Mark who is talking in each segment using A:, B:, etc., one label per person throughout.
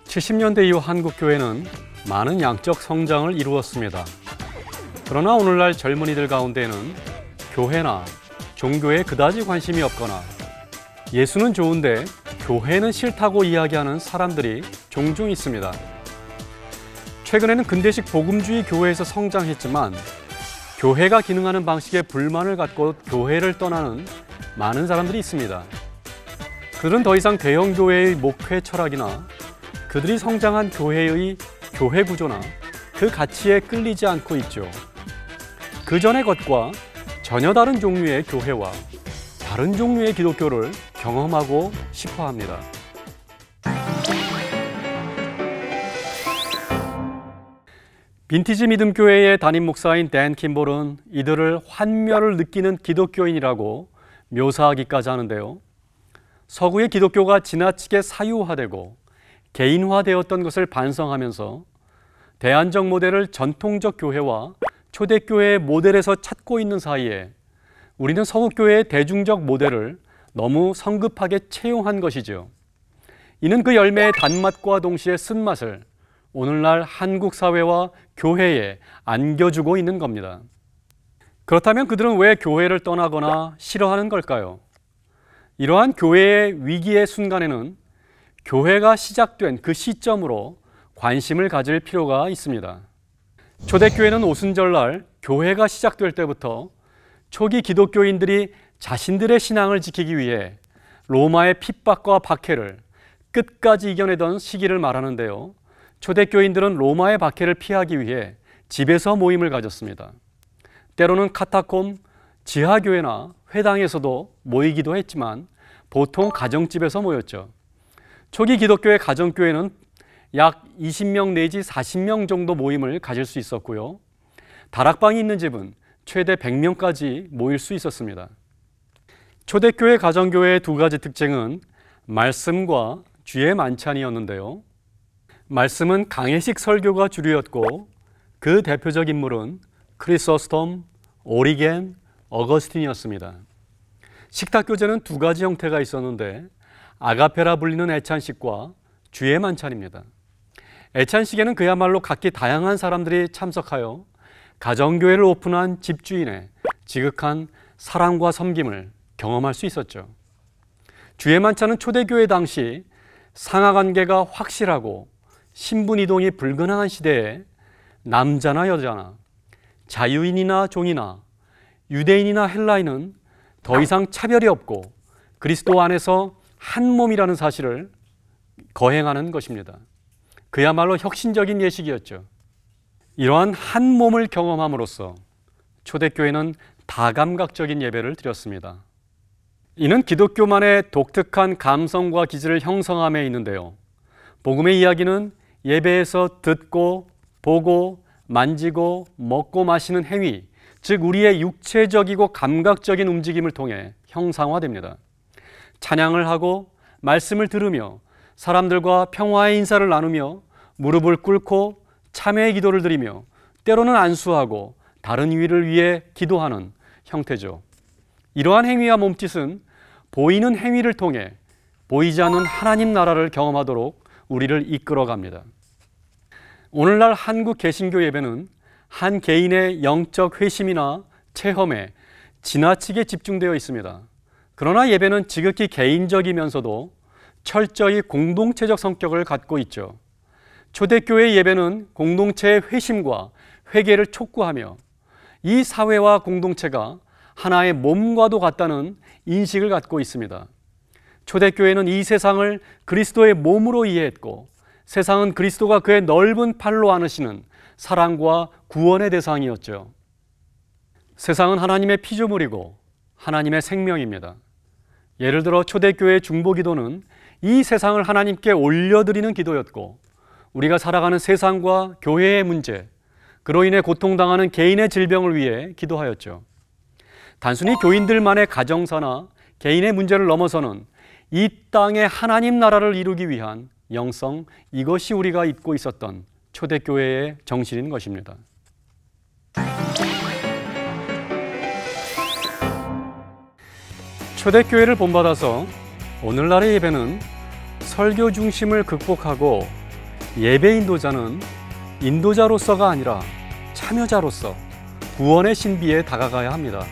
A: 70년대 이후 한국 교회는 많은 양적 성장을 이루었습니다. 그러나 오늘날 젊은이들 가운데는 교회나 종교에 그다지 관심이 없거나 예수는 좋은데 교회는 싫다고 이야기하는 사람들이 종종 있습니다. 최근에는 근대식 복음주의 교회에서 성장했지만 교회가 기능하는 방식에 불만을 갖고 교회를 떠나는 많은 사람들이 있습니다. 그들은 더 이상 대형 교회의 목회 철학이나 그들이 성장한 교회의 교회 구조나 그 가치에 끌리지 않고 있죠. 그 전의 것과 전혀 다른 종류의 교회와 다른 종류의 기독교를 경험하고 싶어 합니다. 빈티지 믿음교회의 담임 목사인 댄 킴볼은 이들을 환멸을 느끼는 기독교인이라고 묘사하기까지 하는데요. 서구의 기독교가 지나치게 사유화되고 개인화되었던 것을 반성하면서 대안적 모델을 전통적 교회와 초대교회의 모델에서 찾고 있는 사이에 우리는 서구교회의 대중적 모델을 너무 성급하게 채용한 것이죠. 이는 그 열매의 단맛과 동시에 쓴맛을 오늘날 한국 사회와 교회에 안겨주고 있는 겁니다. 그렇다면 그들은 왜 교회를 떠나거나 싫어하는 걸까요? 이러한 교회의 위기의 순간에는 교회가 시작된 그 시점으로 관심을 가질 필요가 있습니다. 초대교회는 오순절날 교회가 시작될 때부터 초기 기독교인들이 자신들의 신앙을 지키기 위해 로마의 핍박과 박해를 끝까지 이겨내던 시기를 말하는데요. 초대교인들은 로마의 박해를 피하기 위해 집에서 모임을 가졌습니다. 때로는 카타콤, 지하교회나 회당에서도 모이기도 했지만 보통 가정집에서 모였죠. 초기 기독교의 가정교회는 약 20명 내지 40명 정도 모임을 가질 수 있었고요. 다락방이 있는 집은 최대 100명까지 모일 수 있었습니다. 초대교회 가정교회의 두 가지 특징은 말씀과 주의 만찬이었는데요. 말씀은 강해식 설교가 주류였고 그 대표적 인물은 크리소스톰, 오리겐, 어거스틴이었습니다. 식탁교제는 두 가지 형태가 있었는데 아가페라 불리는 애찬식과 주의 만찬입니다. 애찬식에는 그야말로 각기 다양한 사람들이 참석하여 가정교회를 오픈한 집주인의 지극한 사랑과 섬김을 경험할 수 있었죠. 주의 만찬은 초대교회 당시 상하관계가 확실하고 신분 이동이 불가능한 시대에 남자나 여자나 자유인이나 종이나 유대인이나 헬라인은 더 이상 차별이 없고 그리스도 안에서 한 몸이라는 사실을 거행하는 것입니다. 그야말로 혁신적인 예식이었죠. 이러한 한 몸을 경험함으로써 초대교회는 다감각적인 예배를 드렸습니다. 이는 기독교만의 독특한 감성과 기질을 형성함에 있는데요. 복음의 이야기는 예배에서 듣고 보고 만지고 먹고 마시는 행위, 즉 우리의 육체적이고 감각적인 움직임을 통해 형상화됩니다. 찬양을 하고 말씀을 들으며 사람들과 평화의 인사를 나누며 무릎을 꿇고 참회의 기도를 드리며 때로는 안수하고 다른 이를 위해 기도하는 형태죠. 이러한 행위와 몸짓은 보이는 행위를 통해 보이지 않는 하나님 나라를 경험하도록 우리를 이끌어갑니다. 오늘날 한국 개신교 예배는 한 개인의 영적 회심이나 체험에 지나치게 집중되어 있습니다. 그러나 예배는 지극히 개인적이면서도 철저히 공동체적 성격을 갖고 있죠. 초대교회의 예배는 공동체의 회심과 회개를 촉구하며 이 사회와 공동체가 하나의 몸과도 같다는 인식을 갖고 있습니다. 초대교회는 이 세상을 그리스도의 몸으로 이해했고 세상은 그리스도가 그의 넓은 팔로 안으시는 사랑과 구원의 대상이었죠. 세상은 하나님의 피조물이고 하나님의 생명입니다. 예를 들어 초대교회의 중보기도는 이 세상을 하나님께 올려드리는 기도였고 우리가 살아가는 세상과 교회의 문제, 그로 인해 고통당하는 개인의 질병을 위해 기도하였죠. 단순히 교인들만의 가정사나 개인의 문제를 넘어서는 이 땅의 하나님 나라를 이루기 위한 영성, 이것이 우리가 입고 있었던 초대교회의 정신인 것입니다. 초대교회를 본받아서 오늘날의 예배는 설교 중심을 극복하고 예배 인도자는 인도자로서가 아니라 참여자로서 구원의 신비에 다가가야 합니다.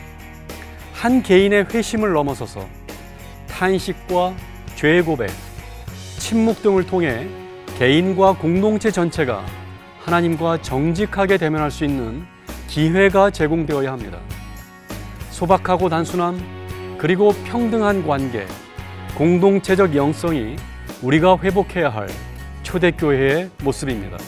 A: 한 개인의 회심을 넘어서서 탄식과 죄 고백, 침묵 등을 통해 개인과 공동체 전체가 하나님과 정직하게 대면할 수 있는 기회가 제공되어야 합니다. 소박하고 단순함, 그리고 평등한 관계, 공동체적 영성이 우리가 회복해야 할 초대교회의 모습입니다.